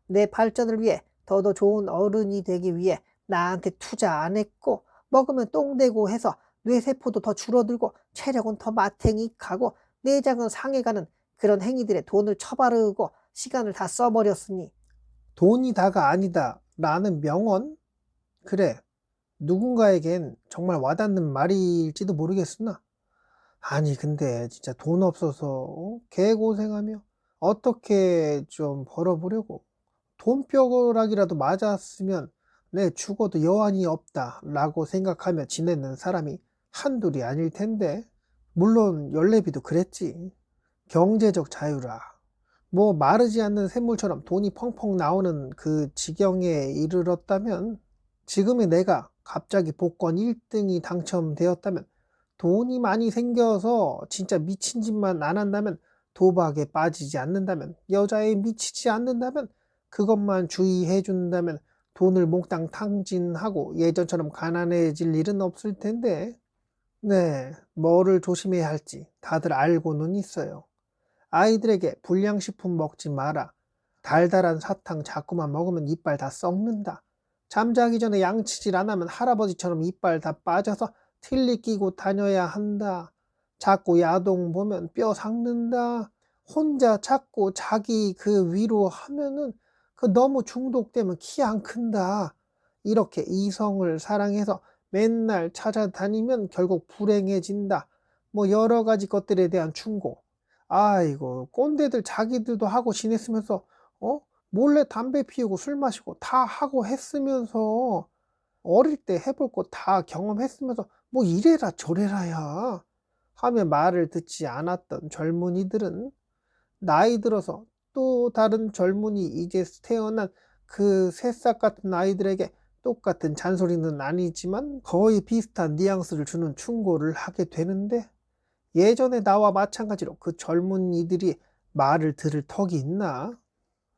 내 발전을 위해 더 좋은 어른이 되기 위해 나한테 투자 안 했고 먹으면 똥 되고 해서 뇌세포도 더 줄어들고 체력은 더 마탱이 가고 내장은 상해가는 그런 행위들에 돈을 처바르고 시간을 다 써버렸으니 돈이 다가 아니다 라는 명언? 그래, 누군가에겐 정말 와닿는 말일지도 모르겠으나 아니 근데 진짜 돈 없어서 개고생하며 어떻게 좀 벌어보려고 돈벼락이라도 맞았으면 내 죽어도 여한이 없다 라고 생각하며 지내는 사람이 한둘이 아닐 텐데 물론 연례비도 그랬지. 경제적 자유라 뭐 마르지 않는 샘물처럼 돈이 펑펑 나오는 그 지경에 이르렀다면 지금의 내가 갑자기 복권 1등이 당첨되었다면 돈이 많이 생겨서 진짜 미친 짓만 안 한다면 도박에 빠지지 않는다면 여자에 미치지 않는다면 그것만 주의해 준다면 돈을 몽땅 탕진하고 예전처럼 가난해질 일은 없을 텐데 네, 뭐를 조심해야 할지 다들 알고는 있어요. 아이들에게 불량식품 먹지 마라. 달달한 사탕 자꾸만 먹으면 이빨 다 썩는다. 잠자기 전에 양치질 안 하면 할아버지처럼 이빨 다 빠져서 틀니 끼고 다녀야 한다. 자꾸 야동 보면 뼈 삭는다. 혼자 자꾸 자기 그 위로 하면은 그 너무 중독되면 키 안 큰다. 이렇게 이성을 사랑해서 맨날 찾아다니면 결국 불행해진다. 뭐 여러 가지 것들에 대한 충고. 아이고 꼰대들 자기들도 하고 지냈으면서 어? 몰래 담배 피우고 술 마시고 다 하고 했으면서 어릴 때 해볼 거 다 경험했으면서 뭐 이래라 저래라야 하며 말을 듣지 않았던 젊은이들은 나이 들어서 또 다른 젊은이 이제 태어난 그 새싹 같은 아이들에게 똑같은 잔소리는 아니지만 거의 비슷한 뉘앙스를 주는 충고를 하게 되는데 예전에 나와 마찬가지로 그 젊은이들이 말을 들을 턱이 있나?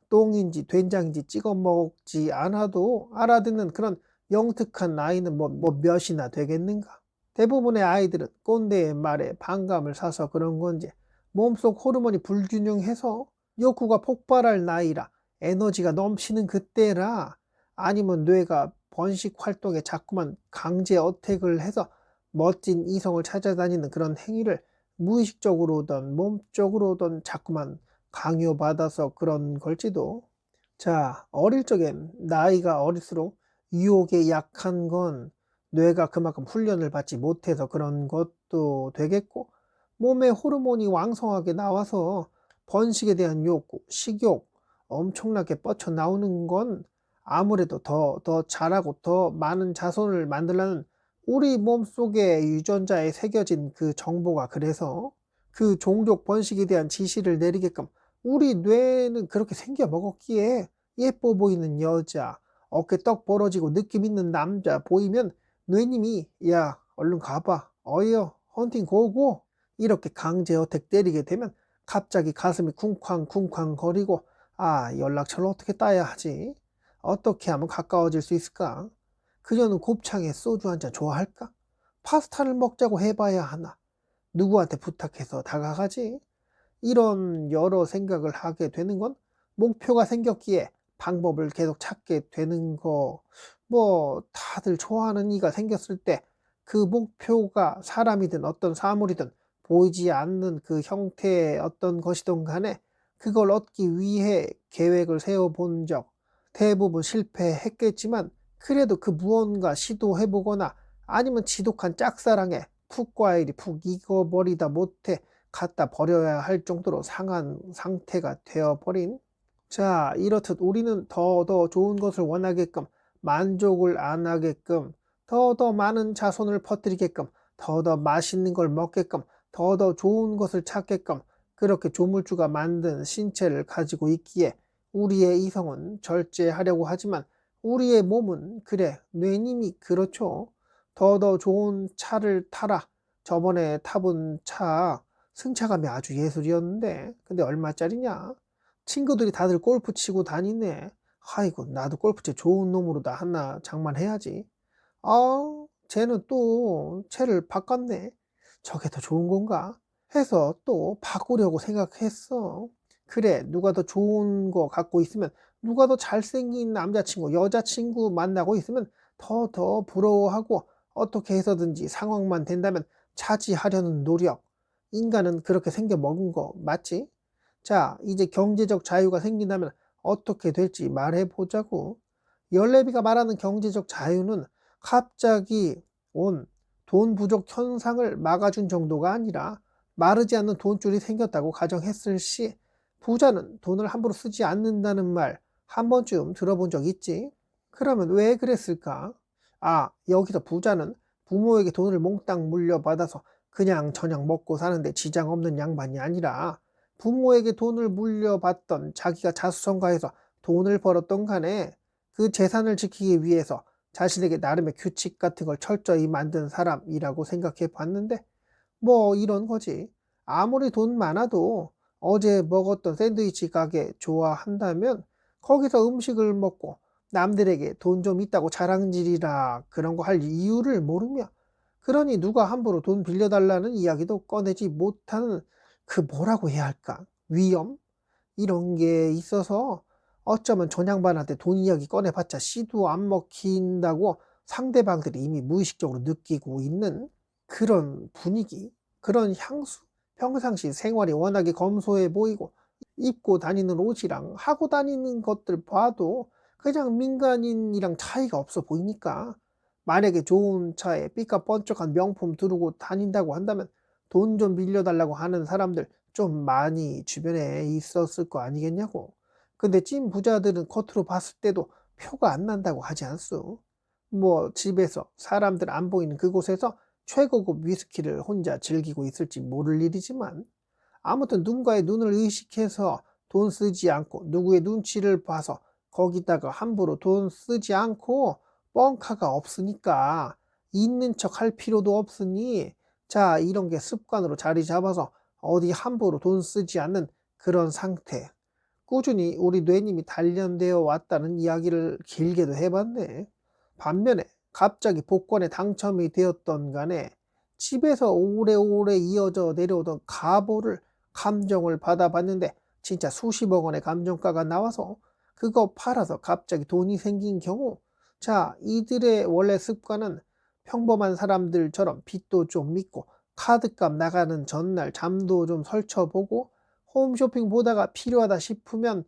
똥인지 된장인지 찍어 먹지 않아도 알아듣는 그런 영특한 아이는 뭐 몇이나 되겠는가? 대부분의 아이들은 꼰대의 말에 반감을 사서 그런 건지 몸속 호르몬이 불균형해서 욕구가 폭발할 나이라 에너지가 넘치는 그때라 아니면 뇌가 번식 활동에 자꾸만 강제 어택을 해서 멋진 이성을 찾아다니는 그런 행위를 무의식적으로든 몸적으로든 자꾸만 강요받아서 그런 걸지도. 자, 어릴 적엔 나이가 어릴수록 유혹에 약한 건 뇌가 그만큼 훈련을 받지 못해서 그런 것도 되겠고, 몸에 호르몬이 왕성하게 나와서 번식에 대한 욕구, 식욕 엄청나게 뻗쳐 나오는 건 아무래도 더 자라고 더 많은 자손을 만들려는 우리 몸속에 유전자에 새겨진 그 정보가 그래서 그 종족 번식에 대한 지시를 내리게끔 우리 뇌는 그렇게 생겨 먹었기에 예뻐 보이는 여자, 어깨 떡 벌어지고 느낌 있는 남자 보이면 뇌님이 야 얼른 가봐 어여 헌팅 고고 이렇게 강제 어택 때리게 되면 갑자기 가슴이 쿵쾅쿵쾅 거리고 아 연락처를 어떻게 따야 하지? 어떻게 하면 가까워질 수 있을까? 그녀는 곱창에 소주 한 잔 좋아할까? 파스타를 먹자고 해봐야 하나? 누구한테 부탁해서 다가가지? 이런 여러 생각을 하게 되는 건 목표가 생겼기에 방법을 계속 찾게 되는 거, 뭐, 다들 좋아하는 이가 생겼을 때 그 목표가 사람이든 어떤 사물이든 보이지 않는 그 형태의 어떤 것이든 간에 그걸 얻기 위해 계획을 세워본 적 대부분 실패했겠지만 그래도 그 무언가 시도해보거나 아니면 지독한 짝사랑에 푹 과일이 푹 익어버리다 못해 갖다 버려야 할 정도로 상한 상태가 되어버린 자 이렇듯 우리는 더 좋은 것을 원하게끔 만족을 안 하게끔 더 많은 자손을 퍼뜨리게끔 더 맛있는 걸 먹게끔 더 좋은 것을 찾게끔 그렇게 조물주가 만든 신체를 가지고 있기에 우리의 이성은 절제하려고 하지만 우리의 몸은 그래 뇌님이 그렇죠. 더 좋은 차를 타라. 저번에 타본 차 승차감이 아주 예술이었는데 근데 얼마짜리냐? 친구들이 다들 골프 치고 다니네. 아이고 나도 골프채 좋은 놈으로 다 하나 장만해야지. 아 쟤는 또 채를 바꿨네. 저게 더 좋은 건가? 해서 또 바꾸려고 생각했어. 그래 누가 더 좋은 거 갖고 있으면 누가 더 잘생긴 남자친구, 여자친구 만나고 있으면 더 부러워하고 어떻게 해서든지 상황만 된다면 차지하려는 노력. 인간은 그렇게 생겨 먹은 거 맞지? 자, 이제 경제적 자유가 생긴다면 어떻게 될지 말해 보자고. 열레비가 말하는 경제적 자유는 갑자기 온 돈 부족 현상을 막아준 정도가 아니라 마르지 않는 돈줄이 생겼다고 가정했을 시 부자는 돈을 함부로 쓰지 않는다는 말 한 번쯤 들어본 적 있지? 그러면 왜 그랬을까? 아, 여기서 부자는 부모에게 돈을 몽땅 물려받아서 그냥 저냥 먹고 사는데 지장 없는 양반이 아니라 부모에게 돈을 물려받던 자기가 자수성가해서 돈을 벌었던 간에 그 재산을 지키기 위해서 자신에게 나름의 규칙 같은 걸 철저히 만든 사람이라고 생각해 봤는데 뭐 이런 거지. 아무리 돈 많아도 어제 먹었던 샌드위치 가게 좋아한다면 거기서 음식을 먹고 남들에게 돈 좀 있다고 자랑질이라 그런 거 할 이유를 모르며 그러니 누가 함부로 돈 빌려달라는 이야기도 꺼내지 못하는 그 뭐라고 해야 할까? 위험? 이런 게 있어서 어쩌면 전양반한테 돈 이야기 꺼내봤자 씨도 안 먹힌다고 상대방들이 이미 무의식적으로 느끼고 있는 그런 분위기, 그런 향수. 평상시 생활이 워낙에 검소해 보이고 입고 다니는 옷이랑 하고 다니는 것들 봐도 그냥 민간인이랑 차이가 없어 보이니까 만약에 좋은 차에 삐까뻔쩍한 명품 두르고 다닌다고 한다면 돈 좀 빌려달라고 하는 사람들 좀 많이 주변에 있었을 거 아니겠냐고. 근데 찐 부자들은 겉으로 봤을 때도 표가 안 난다고 하지 않소. 뭐 집에서 사람들 안 보이는 그곳에서 최고급 위스키를 혼자 즐기고 있을지 모를 일이지만 아무튼 누군가의 눈을 의식해서 돈 쓰지 않고 누구의 눈치를 봐서 거기다가 함부로 돈 쓰지 않고 뻥카가 없으니까 있는 척 할 필요도 없으니 자 이런 게 습관으로 자리 잡아서 어디 함부로 돈 쓰지 않는 그런 상태. 꾸준히 우리 뇌님이 단련되어 왔다는 이야기를 길게도 해봤네. 반면에 갑자기 복권에 당첨이 되었던 간에 집에서 오래오래 이어져 내려오던 가보를 감정을 받아봤는데 진짜 수십억 원의 감정가가 나와서 그거 팔아서 갑자기 돈이 생긴 경우 자 이들의 원래 습관은 평범한 사람들처럼 빚도 좀 믿고 카드값 나가는 전날 잠도 좀 설쳐보고 홈쇼핑 보다가 필요하다 싶으면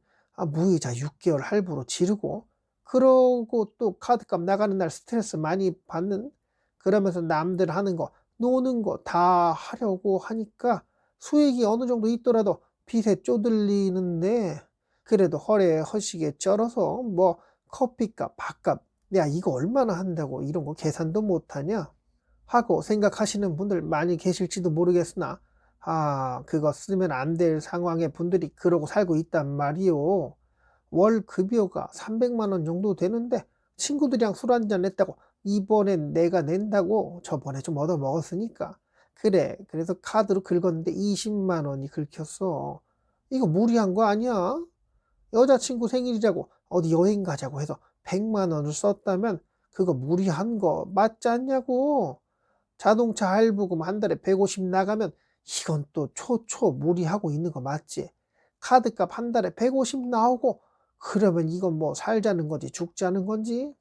무이자 6개월 할부로 지르고 그러고 또 카드값 나가는 날 스트레스 많이 받는 그러면서 남들 하는 거 노는 거 다 하려고 하니까 수익이 어느 정도 있더라도 빚에 쪼들리는데 그래도 허례 허식에 쩔어서 뭐 커피값 밥값 야 이거 얼마나 한다고 이런 거 계산도 못하냐 하고 생각하시는 분들 많이 계실지도 모르겠으나 그거 쓰면 안 될 상황의 분들이 그러고 살고 있단 말이요. 월 급여가 300만 원 정도 되는데 친구들이랑 술 한잔 했다고 이번엔 내가 낸다고 저번에 좀 얻어 먹었으니까 그래 그래서 카드로 긁었는데 20만 원이 긁혔어. 이거 무리한 거 아니야? 여자친구 생일이라고 어디 여행 가자고 해서 100만 원을 썼다면 그거 무리한 거 맞지 않냐고. 자동차 할부금 한 달에 150 나가면 이건 또 초초 무리하고 있는 거 맞지? 카드값 한 달에 150 나오고 그러면 이건 뭐 살자는 건지 죽자는 건지?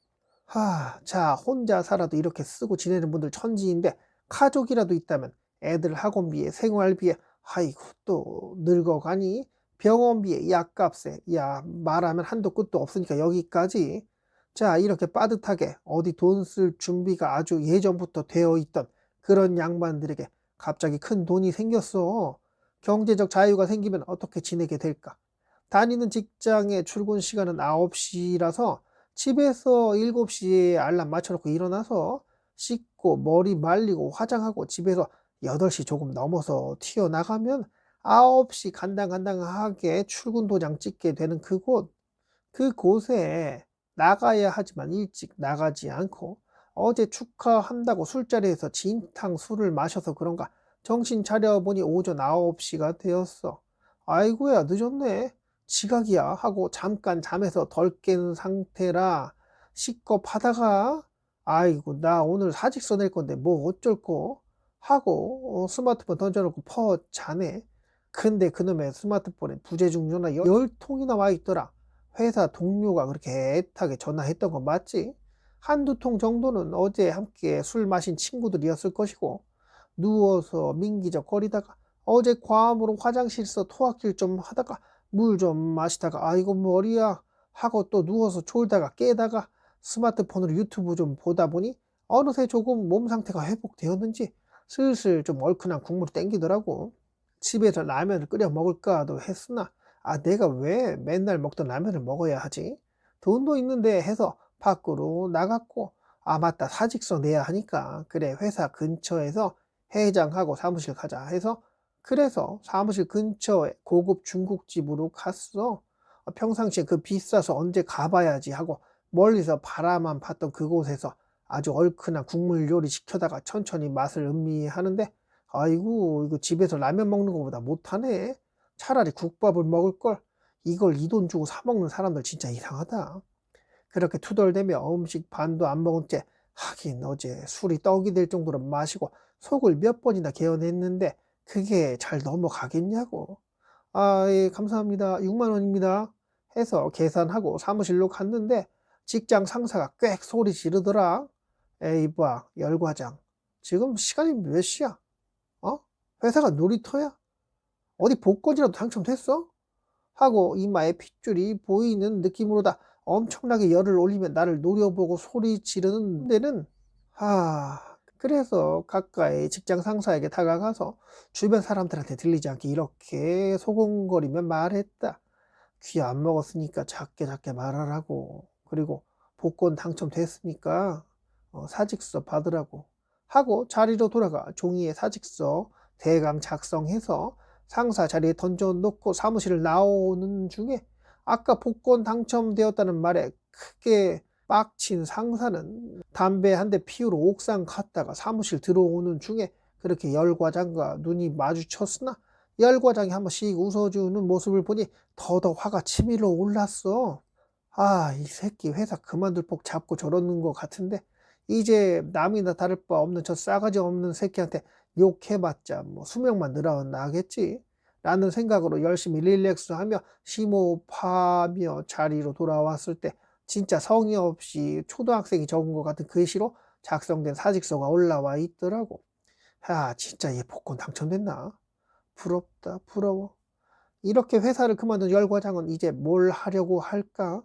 자 혼자 살아도 이렇게 쓰고 지내는 분들 천지인데 가족이라도 있다면 애들 학원비에 생활비에 아이고 또 늙어가니 병원비에 약값에 야 말하면 한도 끝도 없으니까 여기까지 자 이렇게 빠듯하게 어디 돈 쓸 준비가 아주 예전부터 되어 있던 그런 양반들에게 갑자기 큰 돈이 생겼어. 경제적 자유가 생기면 어떻게 지내게 될까? 다니는 직장의 출근 시간은 9시라서 집에서 7시에 알람 맞춰놓고 일어나서 씻고 머리 말리고 화장하고 집에서 8시 조금 넘어서 튀어나가면 9시 간당간당하게 출근 도장 찍게 되는 그곳에 나가야 하지만 일찍 나가지 않고 어제 축하한다고 술자리에서 진탕 술을 마셔서 그런가 정신 차려보니 오전 9시가 되었어. 아이고야 늦었네. 지각이야 하고 잠깐 잠에서 덜 깬 상태라 식겁하다가 아이고 나 오늘 사직서 낼 건데 뭐 어쩔꼬 하고 스마트폰 던져놓고 자네. 근데 그놈의 스마트폰에 부재중 전화 10통이나 와 있더라. 회사 동료가 그렇게 애타게 전화했던 건 맞지? 한두 통 정도는 어제 함께 술 마신 친구들이었을 것이고, 누워서 민기적거리다가 어제 과음으로 화장실에서 토악질 좀 하다가 물 좀 마시다가 아이고 머리야 하고 또 누워서 졸다가 깨다가 스마트폰으로 유튜브 좀 보다 보니 어느새 조금 몸 상태가 회복되었는지 슬슬 좀 얼큰한 국물이 땡기더라고. 집에서 라면을 끓여 먹을까도 했으나 내가 왜 맨날 먹던 라면을 먹어야 하지? 돈도 있는데 해서 밖으로 나갔고, 맞다, 사직서 내야 하니까 그래 회사 근처에서 회장하고 사무실 가자 해서, 그래서 사무실 근처에 고급 중국집으로 갔어. 평상시에 그 비싸서 언제 가봐야지 하고 멀리서 바라만 봤던 그곳에서 아주 얼큰한 국물 요리 시켜다가 천천히 맛을 음미하는데, 아이고 이거 집에서 라면 먹는 것보다 못하네. 차라리 국밥을 먹을 걸. 이걸 이 돈 주고 사 먹는 사람들 진짜 이상하다. 그렇게 투덜대며 음식 반도 안 먹은 채, 하긴 어제 술이 떡이 될 정도로 마시고 속을 몇 번이나 개어냈는데 그게 잘 넘어가겠냐고. 예, 감사합니다. 6만 원입니다. 해서 계산하고 사무실로 갔는데 직장 상사가 꽥 소리 지르더라. 에이 봐, 열과장. 지금 시간이 몇 시야? 어? 회사가 놀이터야? 어디 복권이라도 당첨됐어? 하고 이마에 핏줄이 보이는 느낌으로다 엄청나게 열을 올리며 나를 노려보고 소리 지르는 데는, 그래서 가까이 직장 상사에게 다가가서 주변 사람들한테 들리지 않게 이렇게 소곤거리며 말했다. 귀 안 먹었으니까 작게 작게 말하라고. 그리고 복권 당첨됐으니까 사직서 받으라고. 하고 자리로 돌아가 종이에 사직서 대강 작성해서 상사 자리에 던져놓고 사무실을 나오는 중에, 아까 복권 당첨되었다는 말에 크게 빡친 상사는 담배 한 대 피우러 옥상 갔다가 사무실 들어오는 중에 그렇게 열과장과 눈이 마주쳤으나 열과장이 한 번씩 웃어주는 모습을 보니 더더 화가 치밀어 올랐어. 이 새끼 회사 그만둘 복 잡고 저러는 것 같은데 이제 남이나 다를 바 없는 저 싸가지 없는 새끼한테 욕해봤자 뭐 수명만 늘어나겠지 라는 생각으로 열심히 릴렉스하며 심호흡하며 자리로 돌아왔을 때 진짜 성의 없이 초등학생이 적은 것 같은 글씨로 작성된 사직서가 올라와 있더라고. 진짜 얘 복권 당첨됐나? 부럽다, 부러워. 이렇게 회사를 그만둔 열과장은 이제 뭘 하려고 할까?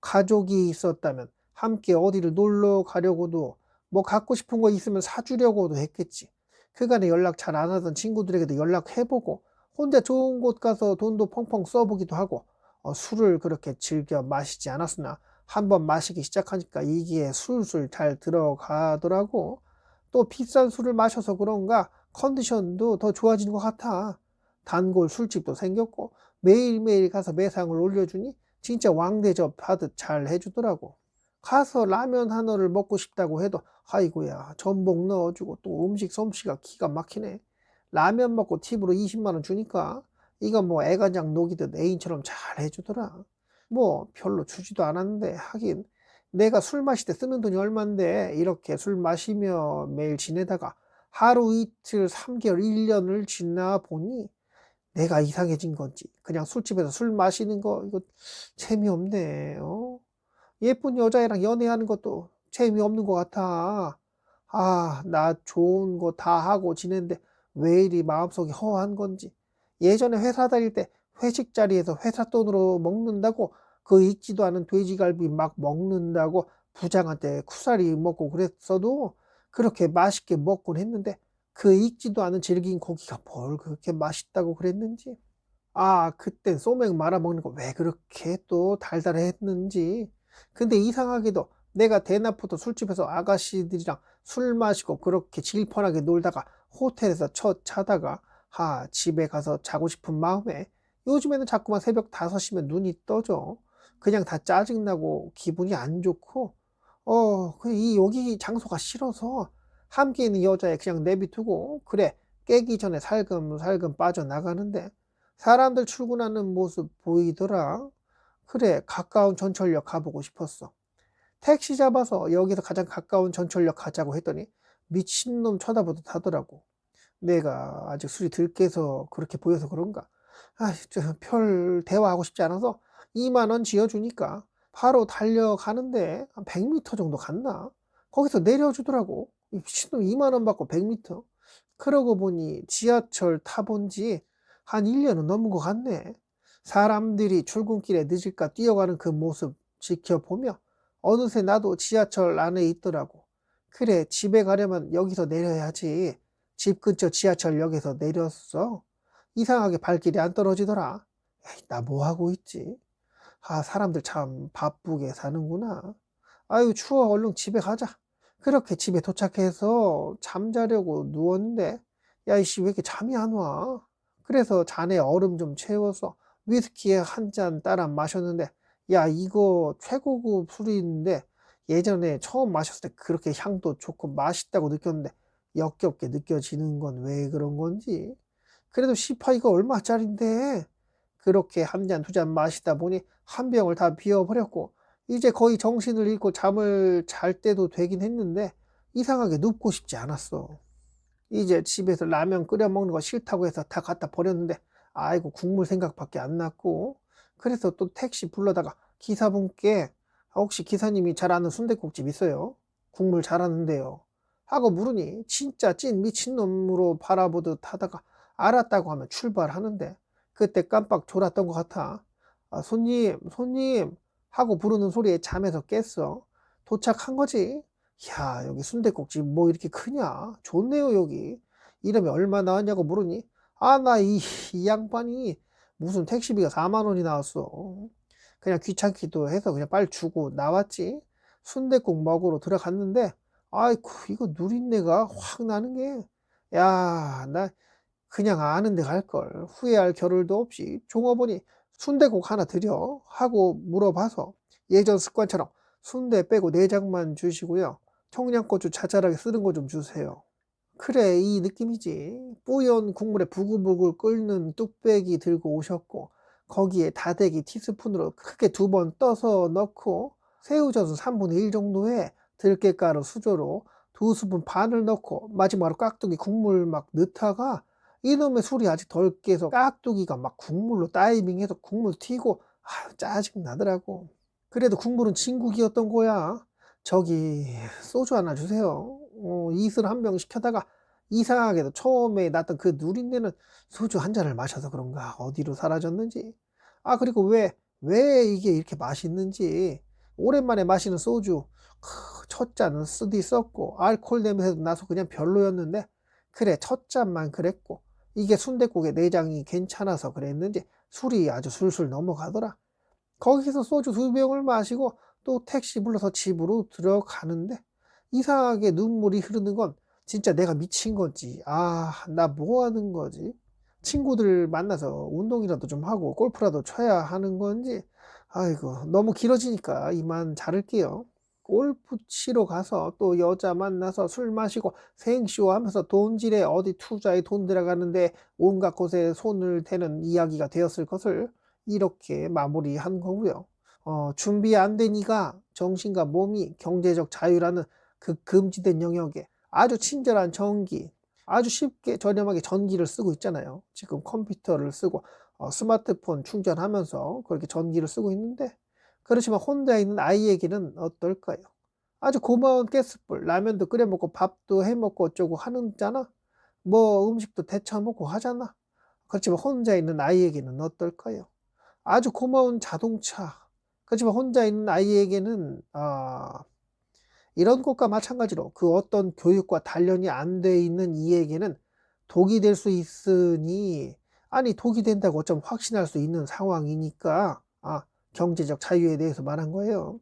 가족이 있었다면 함께 어디를 놀러 가려고도, 뭐 갖고 싶은 거 있으면 사주려고도 했겠지. 그간에 연락 잘 안 하던 친구들에게도 연락해보고 혼자 좋은 곳 가서 돈도 펑펑 써보기도 하고, 술을 그렇게 즐겨 마시지 않았으나 한번 마시기 시작하니까 이게 술술 잘 들어가더라고. 또 비싼 술을 마셔서 그런가 컨디션도 더 좋아지는 것 같아. 단골 술집도 생겼고 매일매일 가서 매상을 올려주니 진짜 왕대접 하듯 잘 해주더라고. 가서 라면 하나를 먹고 싶다고 해도 아이고야 전복 넣어주고 또 음식 솜씨가 기가 막히네. 라면 먹고 팁으로 20만 원 주니까 이건 뭐 애간장 녹이듯 애인처럼 잘 해주더라. 뭐 별로 주지도 않았는데 하긴 내가 술 마실 때 쓰는 돈이 얼만데 이렇게 술 마시며 매일 지내다가 하루 이틀 3개월 1년을 지나 보니 내가 이상해진 건지 그냥 술집에서 술 마시는 거 이거 재미없네. 예쁜 여자애랑 연애하는 것도 재미없는 것 같아. 나 좋은 거 다 하고 지냈는데 왜 이리 마음속이 허한 건지. 예전에 회사 다닐 때 회식 자리에서 회사 돈으로 먹는다고 그 익지도 않은 돼지갈비 막 먹는다고 부장한테 쿠사리 먹고 그랬어도 그렇게 맛있게 먹곤 했는데 그 익지도 않은 질긴 고기가 뭘 그렇게 맛있다고 그랬는지. 그땐 소맥 말아 먹는 거 왜 그렇게 또 달달했는지. 근데 이상하게도 내가 대낮부터 술집에서 아가씨들이랑 술 마시고 그렇게 질펀하게 놀다가 호텔에서 첫 자다가 집에 가서 자고 싶은 마음에 요즘에는 자꾸만 새벽 5시면 눈이 떠져. 그냥 다 짜증나고 기분이 안 좋고, 여기 장소가 싫어서 함께 있는 여자애 그냥 내비두고 그래 깨기 전에 살금살금 빠져나가는데 사람들 출근하는 모습 보이더라. 그래 가까운 전철역 가보고 싶었어. 택시 잡아서 여기서 가장 가까운 전철역 가자고 했더니 미친놈 쳐다보듯 하더라고. 내가 아직 술이 덜 깨서 그렇게 보여서 그런가? 별 대화하고 싶지 않아서 2만 원 지어주니까 바로 달려가는데 한 100m 정도 갔나? 거기서 내려주더라고. 이 미친놈 2만 원 받고 100m. 그러고 보니 지하철 타본 지 한 1년은 넘은 것 같네. 사람들이 출근길에 늦을까 뛰어가는 그 모습 지켜보며 어느새 나도 지하철 안에 있더라고. 그래, 집에 가려면 여기서 내려야지. 집 근처 지하철역에서 내렸어. 이상하게 발길이 안 떨어지더라. 에이, 나 뭐 하고 있지? 아, 사람들 참 바쁘게 사는구나. 아유, 추워. 얼른 집에 가자. 그렇게 집에 도착해서 잠자려고 누웠는데, 야, 이씨, 왜 이렇게 잠이 안 와? 그래서 잔에 얼음 좀 채워서 위스키에 한 잔 따라 마셨는데, 야, 이거 최고급 술인데, 예전에 처음 마셨을 때 그렇게 향도 좋고 맛있다고 느꼈는데, 역겹게 느껴지는 건 왜 그런 건지. 그래도 시파이가 얼마짜린데? 그렇게 한 잔, 두 잔 마시다 보니 한 병을 다 비워버렸고, 이제 거의 정신을 잃고 잠을 잘 때도 되긴 했는데, 이상하게 눕고 싶지 않았어. 이제 집에서 라면 끓여 먹는 거 싫다고 해서 다 갖다 버렸는데, 아이고, 국물 생각밖에 안 났고, 그래서 또 택시 불러다가 기사분께, 혹시 기사님이 잘 아는 순댓국집 있어요? 국물 잘하는데요. 하고 물으니, 진짜 찐 미친놈으로 바라보듯 하다가, 알았다고 하면 출발하는데, 그때 깜빡 졸았던 것 같아. 아, 손님 하고 부르는 소리에 잠에서 깼어. 도착한 거지. 야, 여기 순댓국집 뭐 이렇게 크냐? 좋네요, 여기. 이름이 얼마 나왔냐고 물으니, 아, 이 양반이 무슨 택시비가 4만 원이 나왔어. 그냥 귀찮기도 해서 그냥 빨리 주고 나왔지. 순댓국 먹으러 들어갔는데, 아이쿠, 이거 누린내가 확 나는 게, 야, 나 그냥 아는 데 갈걸. 후회할 겨를도 없이 종업원이 순댓국 하나 드려 하고 물어봐서 예전 습관처럼 순대 빼고 내장만 주시고요. 청양고추 자잘하게 쓰는 거 좀 주세요. 그래, 이 느낌이지. 뿌연 국물에 부글부글 끓는 뚝배기 들고 오셨고, 거기에 다대기 티스푼으로 크게 2번 떠서 넣고, 새우젓은 3분의 1 정도에 들깨가루 수저로 2스푼 반을 넣고, 마지막으로 깍두기 국물 막 넣다가, 이놈의 술이 아직 덜 깨서 깍두기가 막 국물로 다이빙해서 국물 튀고, 아유, 짜증 나더라고. 그래도 국물은 진국이었던 거야. 저기, 소주 하나 주세요. 이슬 한 병 시켜다가 이상하게도 처음에 났던 그 누린내는 소주 한 잔을 마셔서 그런가 어디로 사라졌는지. 아, 그리고 왜 이게 이렇게 맛있는지. 오랜만에 마시는 소주. 첫 잔은 쓰디 썼고 알코올 냄새도 나서 그냥 별로였는데, 그래, 첫 잔만 그랬고, 이게 순댓국의 내장이 괜찮아서 그랬는지 술이 아주 술술 넘어가더라. 거기서 소주 2병을 마시고 또 택시 불러서 집으로 들어가는데, 이상하게 눈물이 흐르는 건 진짜 내가 미친 건지, 아, 나 뭐 하는 거지? 친구들 만나서 운동이라도 좀 하고 골프라도 쳐야 하는 건지, 아이고, 너무 길어지니까 이만 자를게요. 골프 치러 가서 또 여자 만나서 술 마시고 생쇼 하면서 돈질에 어디 투자에 돈 들어가는데 온갖 곳에 손을 대는 이야기가 되었을 것을 이렇게 마무리한 거고요. 준비 안 되니까 정신과 몸이 경제적 자유라는 그 금지된 영역에 아주 친절한 전기, 아주 쉽게 저렴하게 전기를 쓰고 있잖아요. 지금 컴퓨터를 쓰고 스마트폰 충전하면서 그렇게 전기를 쓰고 있는데, 그렇지만 혼자 있는 아이에게는 어떨까요? 아주 고마운 가스불, 라면도 끓여 먹고 밥도 해 먹고 어쩌고 하는잖아. 뭐 음식도 데쳐 먹고 하잖아. 그렇지만 혼자 있는 아이에게는 어떨까요? 아주 고마운 자동차. 그렇지만 혼자 있는 아이에게는 이런 것과 마찬가지로 그 어떤 교육과 단련이 안 돼 있는 이에게는 독이 될 수 있으니, 아니, 독이 된다고 어쩜 확신할 수 있는 상황이니까, 경제적 자유에 대해서 말한 거예요.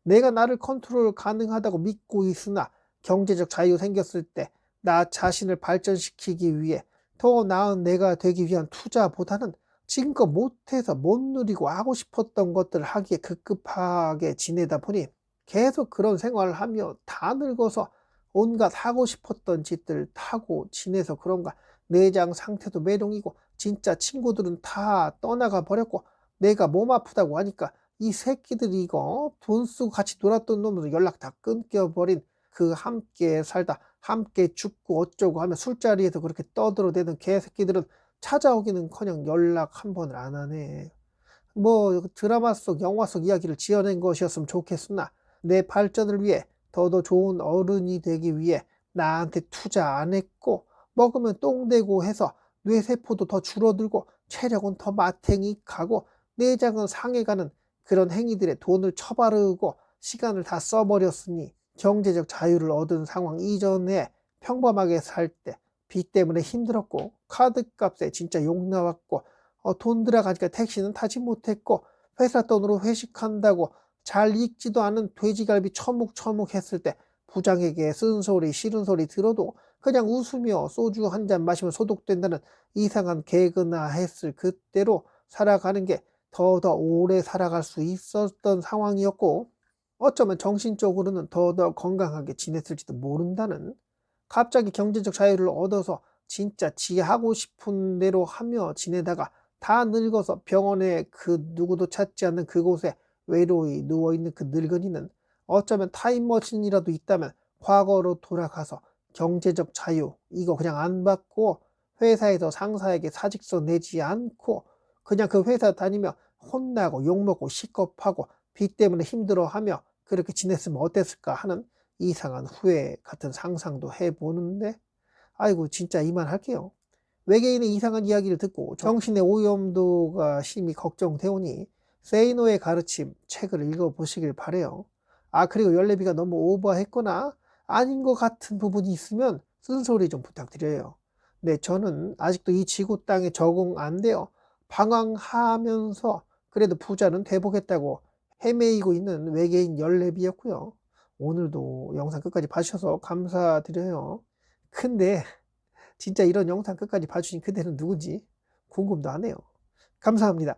내가 나를 컨트롤 가능하다고 믿고 있으나 경제적 자유 생겼을 때 나 자신을 발전시키기 위해 더 나은 내가 되기 위한 투자보다는 지금껏 못해서 못 누리고 하고 싶었던 것들을 하기에 급급하게 지내다 보니 계속 그런 생활을 하며 다 늙어서 온갖 하고 싶었던 짓들 하고 지내서 그런가 내장 상태도 메롱이고, 진짜 친구들은 다 떠나가 버렸고, 내가 몸 아프다고 하니까 이 새끼들이 이거 돈 쓰고 같이 놀았던 놈으로 연락 다 끊겨버린, 그 함께 살다 함께 죽고 어쩌고 하면 술자리에서 그렇게 떠들어대는 개새끼들은 찾아오기는커녕 연락 한 번을 안 하네. 뭐 드라마 속 영화 속 이야기를 지어낸 것이었으면 좋겠으나 내 발전을 위해 더 좋은 어른이 되기 위해 나한테 투자 안 했고 먹으면 똥되고 해서 뇌세포도 더 줄어들고 체력은 더 마탱이 가고 내장은 상해가는 그런 행위들에 돈을 처바르고 시간을 다 써버렸으니 경제적 자유를 얻은 상황 이전에 평범하게 살 때 빚 때문에 힘들었고 카드값에 진짜 욕 나왔고 돈 들어가니까 택시는 타지 못했고 회사 돈으로 회식한다고 잘 익지도 않은 돼지갈비 처묵처묵 했을 때 부장에게 쓴소리 싫은 소리 들어도 그냥 웃으며 소주 한 잔 마시면 소독된다는 이상한 개그나 했을 그때로 살아가는 게 더 오래 살아갈 수 있었던 상황이었고 어쩌면 정신적으로는 더 건강하게 지냈을지도 모른다는 갑자기 경제적 자유를 얻어서 진짜 지 하고 싶은 대로 하며 지내다가 다 늙어서 병원에 그 누구도 찾지 않는 그곳에 외로이 누워있는 그 늙은이는 어쩌면 타임머신이라도 있다면 과거로 돌아가서 경제적 자유 이거 그냥 안 받고 회사에서 상사에게 사직서 내지 않고 그냥 그 회사 다니며 혼나고 욕먹고 시겁하고 빚 때문에 힘들어하며 그렇게 지냈으면 어땠을까 하는 이상한 후회 같은 상상도 해보는데 아이고 진짜 이만할게요. 외계인의 이상한 이야기를 듣고 정신의 오염도가 심히 걱정되오니 세이노의 가르침 책을 읽어보시길 바래요. 아 그리고 연례비가 너무 오버했거나 아닌 것 같은 부분이 있으면 쓴소리 좀 부탁드려요. 네 저는 아직도 이 지구 땅에 적응 안 돼요. 방황하면서 그래도 부자는 돼보겠다고 헤매이고 있는 외계인 연례비였고요. 오늘도 영상 끝까지 봐주셔서 감사드려요. 근데 진짜 이런 영상 끝까지 봐주신 그대는 누군지 궁금도 하네요. 감사합니다.